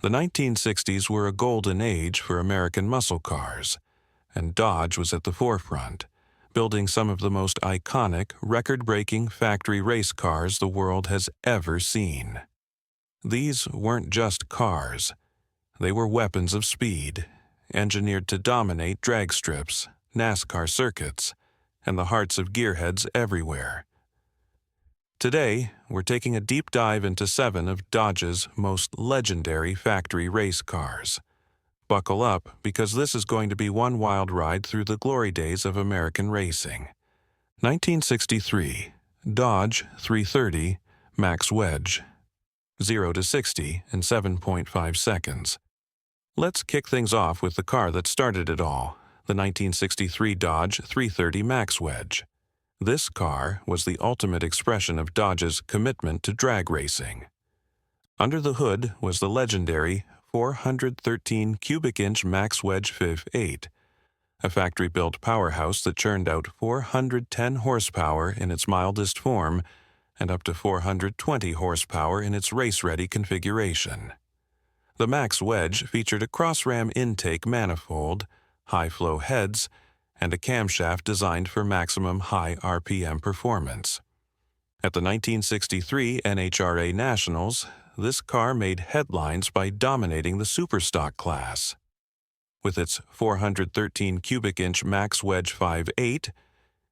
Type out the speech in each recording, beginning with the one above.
The 1960s were a golden age for American muscle cars, and Dodge was at the forefront, building some of the most iconic, record-breaking factory race cars the world has ever seen. These weren't just cars. They were weapons of speed, engineered to dominate drag strips, NASCAR circuits, and the hearts of gearheads everywhere. Today, we're taking a deep dive into 7 of Dodge's most legendary factory race cars. Buckle up, because this is going to be one wild ride through the glory days of American racing. 1963, Dodge 330 Max Wedge. 0 to 60 in 7.5 seconds. Let's kick things off with the car that started it all, the 1963 Dodge 330 Max Wedge. This car was the ultimate expression of Dodge's commitment to drag racing. Under the hood was the legendary 413 cubic inch Max Wedge 5.8, a factory-built powerhouse that churned out 410 horsepower in its mildest form and up to 420 horsepower in its race-ready configuration. The Max Wedge featured a cross-ram intake manifold, high-flow heads, and a camshaft designed for maximum high RPM performance. At the 1963 NHRA Nationals, this car made headlines by dominating the Superstock class. With its 413 cubic inch Max Wedge 5.8,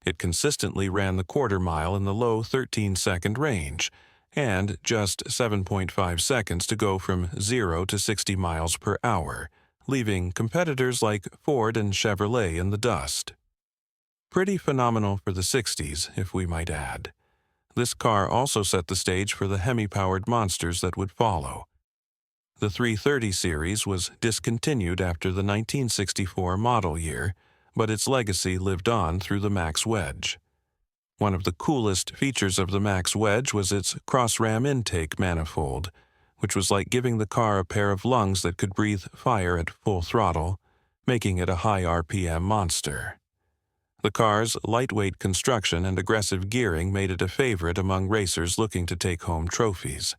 it consistently ran the quarter mile in the low 13-second range, and just 7.5 seconds to go from 0 to 60 miles per hour, leaving competitors like Ford and Chevrolet in the dust. Pretty phenomenal for the 60s, if we might add. This car also set the stage for the Hemi-powered monsters that would follow. The 330 series was discontinued after the 1964 model year, but its legacy lived on through the Max Wedge. One of the coolest features of the Max Wedge was its cross-ram intake manifold, which was like giving the car a pair of lungs that could breathe fire at full throttle, making it a high RPM monster. The car's lightweight construction and aggressive gearing made it a favorite among racers looking to take home trophies.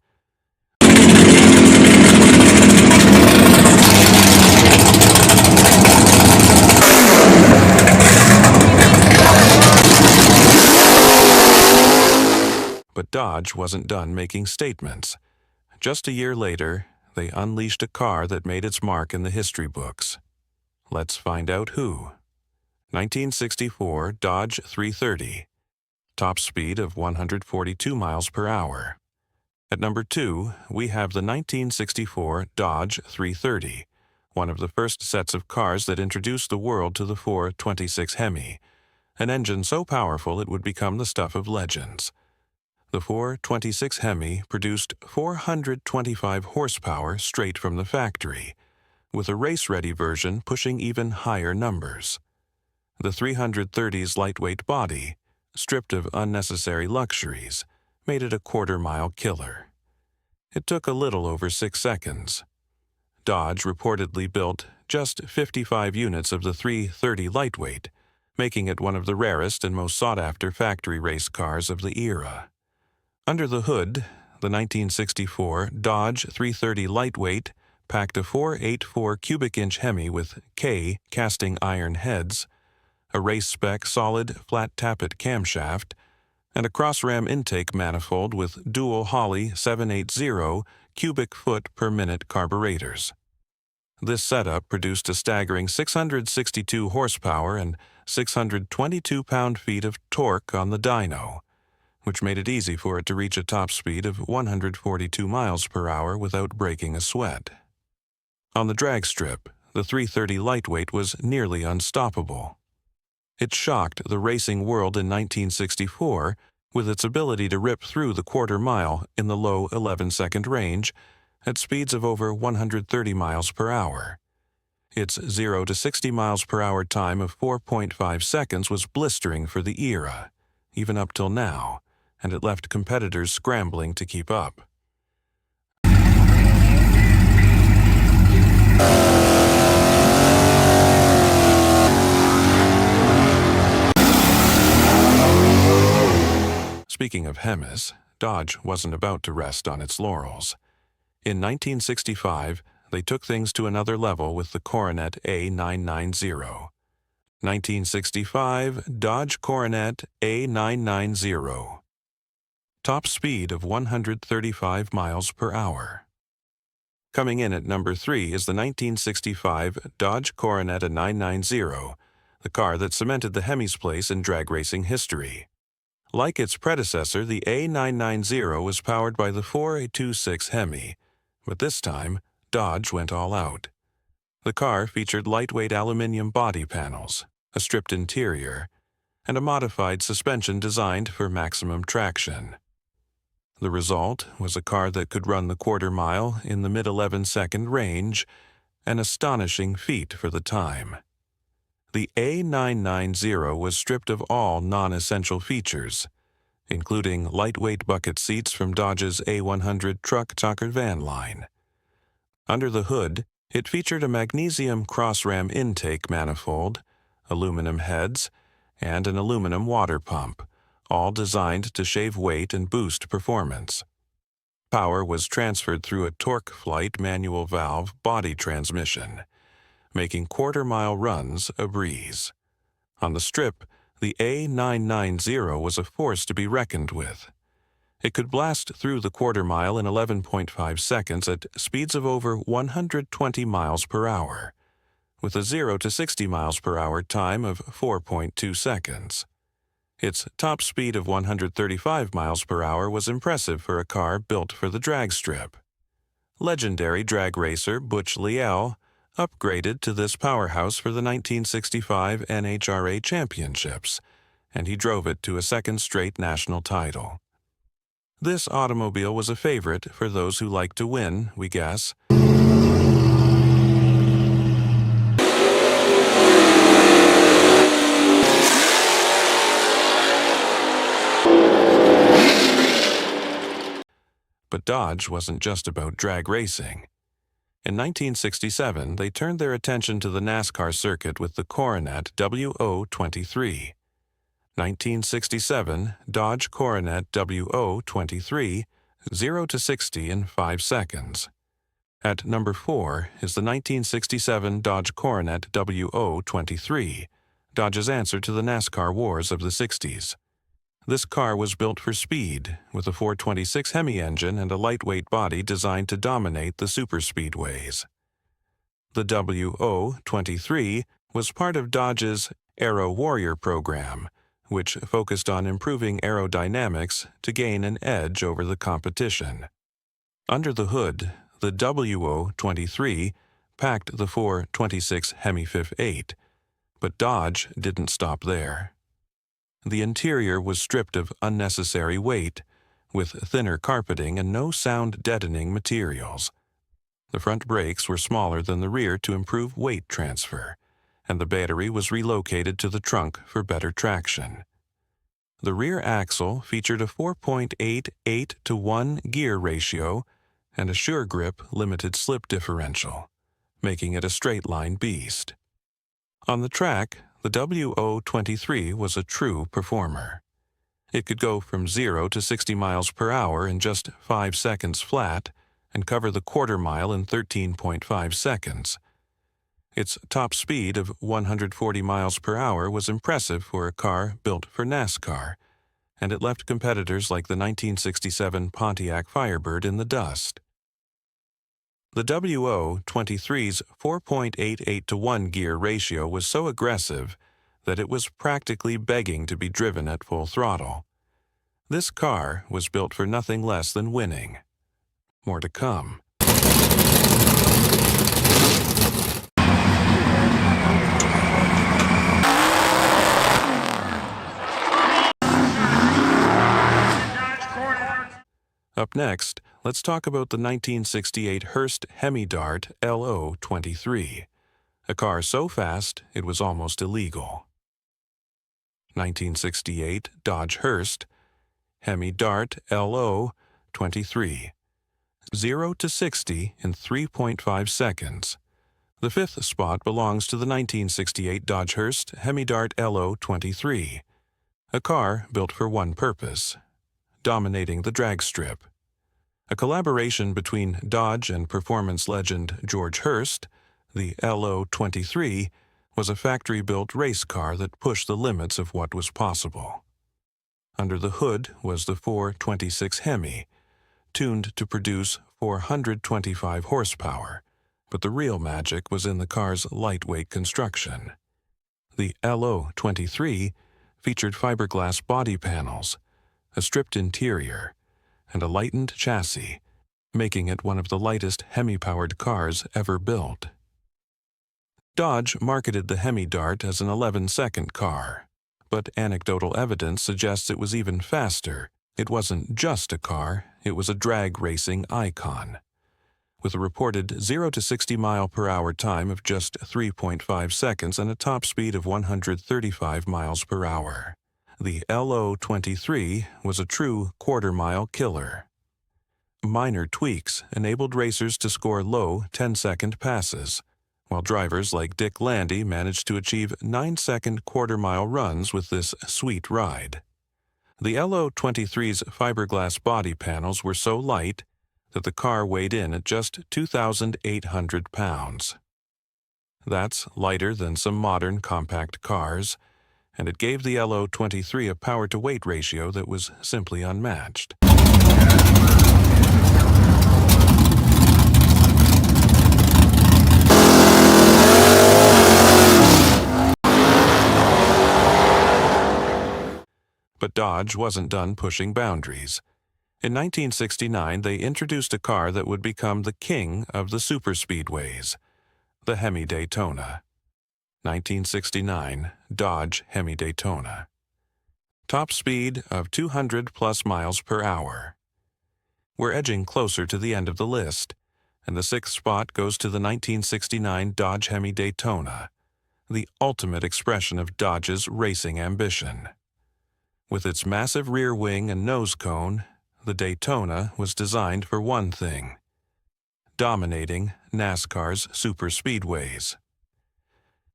But Dodge wasn't done making statements. Just a year later, they unleashed a car that made its mark in the history books. Let's find out who. 1964 Dodge 330. Top speed of 142 miles per hour. At number 2, we have the 1964 Dodge 330, one of the first sets of cars that introduced the world to the 426 Hemi, an engine so powerful it would become the stuff of legends. The 426 Hemi produced 425 horsepower straight from the factory, with a race-ready version pushing even higher numbers. The 330's lightweight body, stripped of unnecessary luxuries, made it a quarter-mile killer. It took a little over 6 seconds. Dodge reportedly built just 55 units of the 330 lightweight, making it one of the rarest and most sought-after factory race cars of the era. Under the hood, the 1964 Dodge 330 lightweight packed a 484 cubic inch Hemi with K casting iron heads, a race-spec solid flat tappet camshaft, and a cross-ram intake manifold with dual Holley 780 cubic foot per minute carburetors. This setup produced a staggering 662 horsepower and 622 pound-feet of torque on the dyno, which made it easy for it to reach a top speed of 142 miles per hour without breaking a sweat. On the drag strip, the 330 lightweight was nearly unstoppable. It shocked the racing world in 1964 with its ability to rip through the quarter mile in the low 11-second range at speeds of over 130 miles per hour. Its 0 to 60 miles per hour time of 4.5 seconds was blistering for the era, even up till now, and it left competitors scrambling to keep up. Speaking of Hemis, Dodge wasn't about to rest on its laurels. In 1965, they took things to another level with the Coronet A990. 1965 Dodge Coronet A990. Top speed of 135 miles per hour. Coming in at number 3 is the 1965 Dodge Coronet A990, the car that cemented the Hemi's place in drag racing history. Like its predecessor, the A990 was powered by the 4.26 Hemi, but this time, Dodge went all out. The car featured lightweight aluminum body panels, a stripped interior, and a modified suspension designed for maximum traction. The result was a car that could run the quarter mile in the mid-11-second range, an astonishing feat for the time. The A990 was stripped of all non-essential features, including lightweight bucket seats from Dodge's A100 truck-tonker van line. Under the hood, it featured a magnesium cross-ram intake manifold, aluminum heads, and an aluminum water pump, all designed to shave weight and boost performance. Power was transferred through a torque-flight manual valve body transmission, making quarter-mile runs a breeze. On the strip, the A990 was a force to be reckoned with. It could blast through the quarter mile in 11.5 seconds at speeds of over 120 miles per hour, with a 0 to 60 miles per hour time of 4.2 seconds. Its top speed of 135 miles per hour was impressive for a car built for the drag strip. Legendary drag racer Butch Liel upgraded to this powerhouse for the 1965 NHRA Championships, and he drove it to a second straight national title. This automobile was a favorite for those who like to win, we guess. But Dodge wasn't just about drag racing. In 1967, they turned their attention to the NASCAR circuit with the Coronet W23. 1967 Dodge Coronet W23, 0 to 60 in 5 seconds. At number 4 is the 1967 Dodge Coronet W23, Dodge's answer to the NASCAR wars of the 60s. This car was built for speed, with a 426 Hemi engine and a lightweight body designed to dominate the superspeedways. The W23 was part of Dodge's Aero Warrior program, which focused on improving aerodynamics to gain an edge over the competition. Under the hood, the W23 packed the 426 Hemi 8, but Dodge didn't stop there. The interior was stripped of unnecessary weight, with thinner carpeting and no sound-deadening materials. The front brakes were smaller than the rear to improve weight transfer, and the battery was relocated to the trunk for better traction. The rear axle featured a 4.88-to-1 gear ratio and a sure grip limited slip differential, making it a straight-line beast. On the track, the W23 was a true performer. It could go from 0 to 60 miles per hour in just 5 seconds flat and cover the quarter mile in 13.5 seconds. Its top speed of 140 miles per hour was impressive for a car built for NASCAR, and it left competitors like the 1967 Pontiac Firebird in the dust. The W23's 4.88-to-1 gear ratio was so aggressive that it was practically begging to be driven at full throttle. This car was built for nothing less than winning. More to come. Up next, let's talk about the 1968 Hurst Hemi Dart LO23, a car so fast it was almost illegal. 1968 Dodge Hurst Hemi Dart LO23, 0 to 60 in 3.5 seconds. The fifth spot belongs to the 1968 Dodge Hurst Hemi Dart LO23, a car built for one purpose: dominating the drag strip. A collaboration between Dodge and performance legend George Hurst, the LO23 was a factory-built race car that pushed the limits of what was possible. Under the hood was the 426 Hemi, tuned to produce 425 horsepower, but the real magic was in the car's lightweight construction. The LO23 featured fiberglass body panels, a stripped interior, and a lightened chassis, making it one of the lightest Hemi-powered cars ever built. Dodge marketed the Hemi Dart as an 11-second car, but anecdotal evidence suggests it was even faster. It wasn't just a car, it was a drag racing icon. With a reported 0 to 60 mph time of just 3.5 seconds and a top speed of 135 miles per hour. The LO23 was a true quarter-mile killer. Minor tweaks enabled racers to score low 10-second passes, while drivers like Dick Landy managed to achieve 9-second quarter-mile runs with this sweet ride. The LO23's fiberglass body panels were so light that the car weighed in at just 2,800 pounds. That's lighter than some modern compact cars, and it gave the LO23 a power-to-weight ratio that was simply unmatched. But Dodge wasn't done pushing boundaries. In 1969, they introduced a car that would become the king of the superspeedways, the Hemi Daytona. 1969 Dodge Hemi Daytona. Top speed of 200+ miles per hour. We're edging closer to the end of the list, and the 6th spot goes to the 1969 Dodge Hemi Daytona, the ultimate expression of Dodge's racing ambition. With its massive rear wing and nose cone, the Daytona was designed for one thing: dominating NASCAR's superspeedways.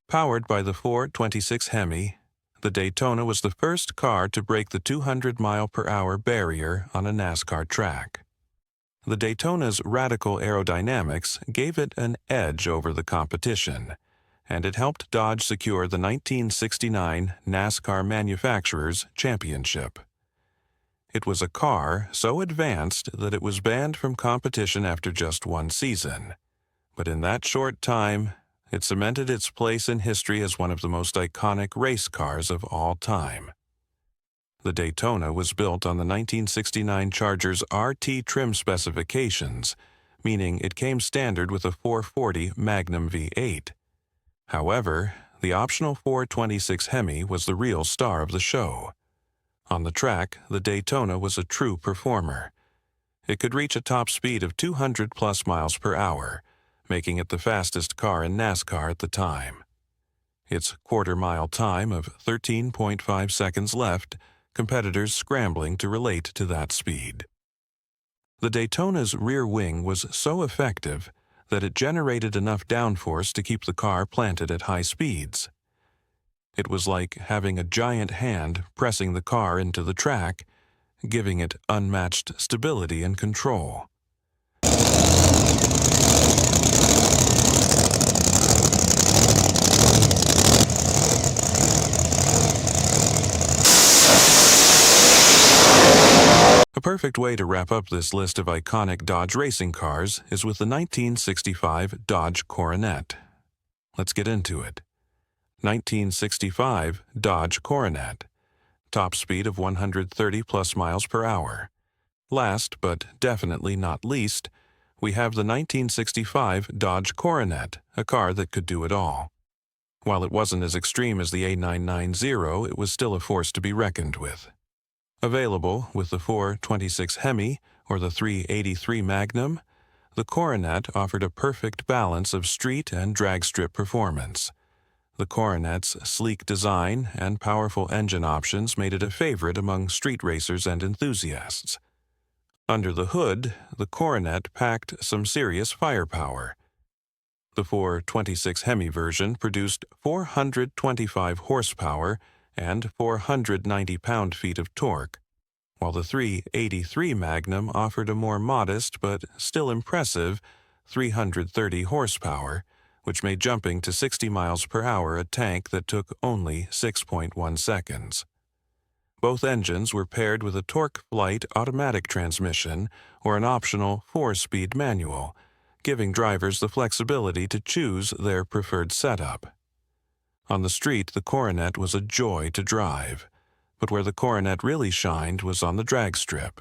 Powered by the 426 Hemi, the Daytona was the first car to break the 200-mile-per-hour barrier on a NASCAR track. The Daytona's radical aerodynamics gave it an edge over the competition, and it helped Dodge secure the 1969 NASCAR Manufacturers' Championship. It was a car so advanced that it was banned from competition after just one season. But in that short time, it cemented its place in history as one of the most iconic race cars of all time. The Daytona was built on the 1969 Charger's RT trim specifications, meaning it came standard with a 440 Magnum V8. However, the optional 426 Hemi was the real star of the show. On the track, the Daytona was a true performer. It could reach a top speed of 200+ miles per hour, making it the fastest car in NASCAR at the time. Its quarter-mile time of 13.5 seconds left competitors scrambling to relate to that speed. The Daytona's rear wing was so effective that it generated enough downforce to keep the car planted at high speeds. It was like having a giant hand pressing the car into the track, giving it unmatched stability and control. A perfect way to wrap up this list of iconic Dodge racing cars is with the 1965 Dodge Coronet. Let's get into it. 1965 Dodge Coronet. Top speed of 130+ miles per hour. Last, but definitely not least, we have the 1965 Dodge Coronet, a car that could do it all. While it wasn't as extreme as the A990, it was still a force to be reckoned with. Available with the 426 Hemi or the 383 Magnum, the Coronet offered a perfect balance of street and drag strip performance. The Coronet's sleek design and powerful engine options made it a favorite among street racers and enthusiasts. Under the hood, the Coronet packed some serious firepower. The 426 Hemi version produced 425 horsepower and 490 pound-feet of torque, while the 383 Magnum offered a more modest but still impressive 330 horsepower, which made jumping to 60 miles per hour a tank that took only 6.1 seconds. Both engines were paired with a torque flight automatic transmission or an optional 4-speed manual, giving drivers the flexibility to choose their preferred setup. On the street, the Coronet was a joy to drive, but where the Coronet really shined was on the drag strip.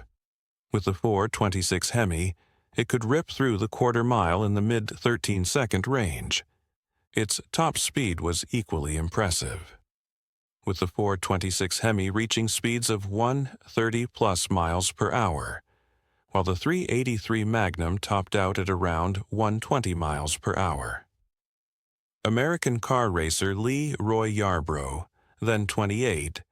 With the 426 Hemi, it could rip through the quarter-mile in the mid-13-second range. Its top speed was equally impressive, with the 426 Hemi reaching speeds of 130+ miles per hour, while the 383 Magnum topped out at around 120 miles per hour. American car racer Lee Roy Yarbrough, then 28,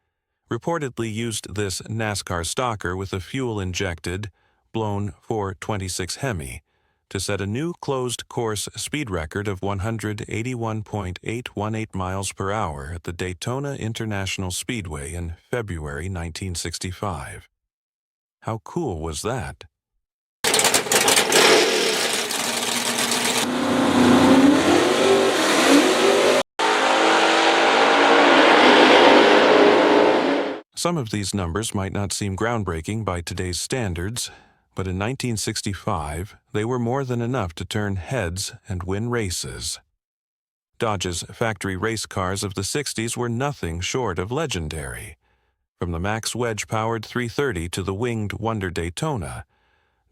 reportedly used this NASCAR stalker with a fuel-injected, blown 426 Hemi to set a new closed-course speed record of 181.818 miles per hour at the Daytona International Speedway in February 1965. How cool was that? Some of these numbers might not seem groundbreaking by today's standards, but in 1965, they were more than enough to turn heads and win races. Dodge's factory race cars of the 60s were nothing short of legendary. From the Max Wedge-powered 330 to the winged Wonder Daytona,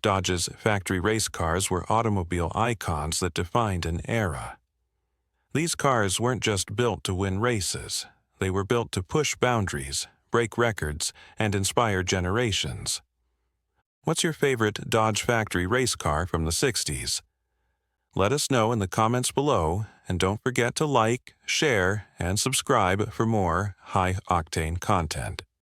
Dodge's factory race cars were automobile icons that defined an era. These cars weren't just built to win races. They were built to push boundaries, break records, and inspire generations. What's your favorite Dodge factory race car from the 60s? Let us know in the comments below, and don't forget to like, share, and subscribe for more high-octane content.